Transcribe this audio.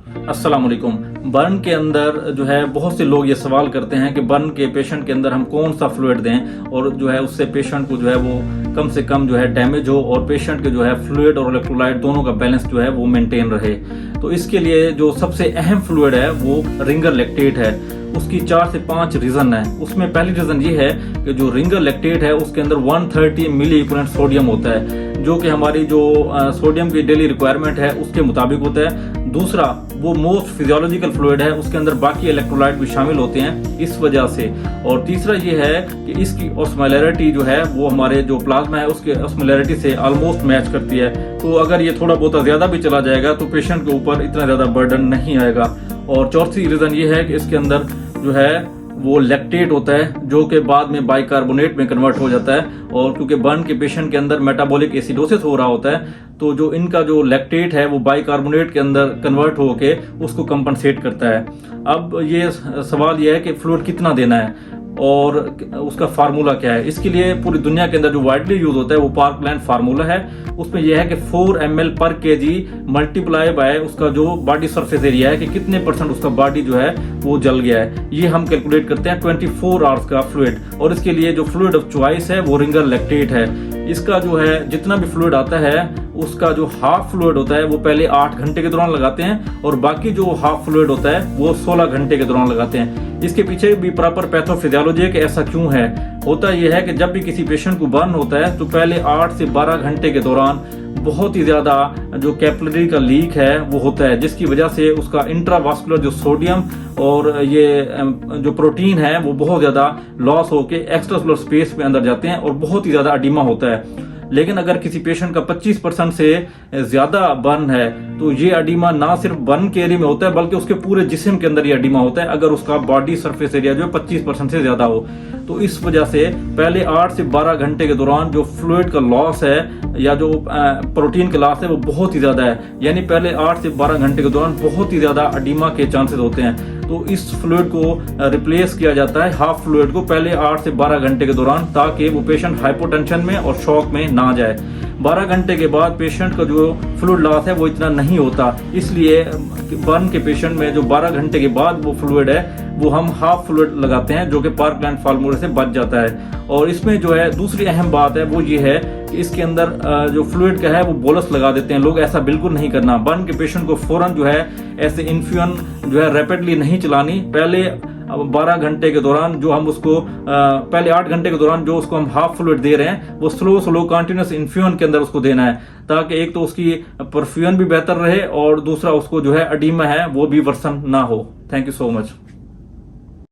अस्सलाम वालेकुम। बर्न के अंदर जो है बहुत से लोग ये सवाल करते हैं कि बर्न के पेशेंट के अंदर हम कौन सा फ्लूइड दें और जो है उससे पेशेंट को जो है वो कम से कम जो है डैमेज हो और पेशेंट के जो है फ्लूइड और इलेक्ट्रोलाइट दोनों का बैलेंस जो है वो मेंटेन रहे। तो इसके लिए जो सबसे अहम फ्लूइड है वो रिंगर लैक्टेट है। उसकी 4 से 5 रीजन है। उसमें पहली रीजन ये है कि जो रिंगर लैक्टेट है उसके अंदर 130 मिली इक्विवेलेंट सोडियम होता है, जो कि हमारी जो सोडियम की डेली रिक्वायरमेंट है उसके मुताबिक होता है। दूसरा, वो मोस्ट फिजियोलॉजिकल फ्लूइड है, उसके अंदर बाकी इलेक्ट्रोलाइट भी शामिल होते हैं इस वजह से। और तीसरा ये है कि इसकी ऑस्मोलैरिटी जो है वो हमारे जो प्लाज्मा है उसके ऑस्मोलैरिटी से ऑलमोस्ट मैच करती है। तो अगर ये थोड़ा बहुत ज्यादा भी चला जाएगा तो पेशेंट के ऊपर इतना ज्यादा बर्डन नहीं आएगा। और चौथी रीजन ये है कि इसके अंदर जो है वो लैक्टेट होता है जो कि बाद में बाइकार्बोनेट में कन्वर्ट हो जाता है। और क्योंकि बर्न के पेशेंट के अंदर मेटाबॉलिक एसिडोसिस हो रहा होता है तो जो इनका जो लैक्टेट है वो बाइकार्बोनेट के अंदर कन्वर्ट होके उसको कंपनसेट करता है। अब ये सवाल ये है कि फ्लूइड कितना देना है और उसका फार्मूला क्या है। इसके लिए पूरी दुनिया के अंदर जो वाइडली यूज होता है वो पार्कलैंड फार्मूला है। उसमें यह है कि 4 ml पर kg मल्टीप्लाई बाय उसका जो बॉडी सरफेस एरिया है कि कितने % उसका बॉडी जो है वो जल गया है। ये हम कैलकुलेट करते हैं 24 आवर्स का फ्लूइड। और इसके लिए जो फ्लूइड ऑफ चॉइस है वो रिंगर लैक्टेट है। इसका जो है जितना भी फ्लूइड आता है उसका जो हाफ फ्लूइड होता है वो पहले 8 घंटे के दौरान लगाते हैं और बाकी जो हाफ फ्लूइड होता है वो 16 घंटे के दौरान लगाते हैं। इसके पीछे भी प्रॉपर पैथोफिजियोलॉजी है कि ऐसा क्यों है। होता यह है कि जब भी किसी पेशेंट को बर्न होता है तो पहले 8 से 12 घंटे के दौरान बहुत ही ज्यादा जो कैपिलरी का लीक है वो होता है, जिसकी वजह से उसका इंट्रावास्कुलर जो सोडियम और ये जो प्रोटीन है वो बहुत ज्यादा लॉस होके एक्स्ट्रासेलुलर स्पेस में अंदर जाते हैं और बहुत ही ज्यादा अडीमा होता है। लेकिन अगर किसी पेशेंट का 25% से ज्यादा बर्न है तो ये अडीमा ना सिर्फ बर्न के एरिया में होता है बल्कि उसके पूरे जिस्म के अंदर ये अडीमा होता है अगर उसका बॉडी सरफेस एरिया जो 25% से ज्यादा हो। तो इस वजह से पहले 8 से 12 घंटे के दौरान जो फ्लूइड का लॉस है या जो प्रोटीन का लॉस है वो बहुत ही ज्यादा है। यानी पहले 8 से 12 घंटे के दौरान बहुत ही ज्यादा अडीमा के चांसेस होते हैं। तो इस फ्लूइड को रिप्लेस किया जाता है हाफ फ्लूइड को पहले 8 से 12 घंटे के दौरान, ताकि वो पेशेंट हाइपोटेंशन में और शॉक में ना जाए। 12 घंटे के बाद पेशेंट का जो फ्लूइड लॉस है वो इतना नहीं होता, इसलिए बर्न के पेशेंट में जो 12 घंटे के बाद वो फ्लूइड है वो हम हाफ फ्लूइड लगाते हैं जो कि पार्कलैंड फार्मूले से बच जाता है। और इसमें जो है दूसरी अहम बात है वो ये है कि इसके अंदर जो फ्लूइड का है वो बोलस लगा देते हैं लोग। ऐसा बिल्कुल नहीं करना। बर्न के पेशेंट को फौरन जो है ऐसे इन्फ्यूजन जो है रैपिडली नहीं चलानी। पहले 12 घंटे के दौरान जो हम उसको पहले 8 घंटे के दौरान जो उसको हम हाफ फ्लूइड दे रहे हैं वो स्लो कंटिन्यूस इन्फ्यूजन के अंदर उसको देना है, ताकि एक तो उसकी परफ्यूजन भी बेहतर रहे और दूसरा उसको जो है अडीमा है वो भी वर्सन ना हो। Thank you so much.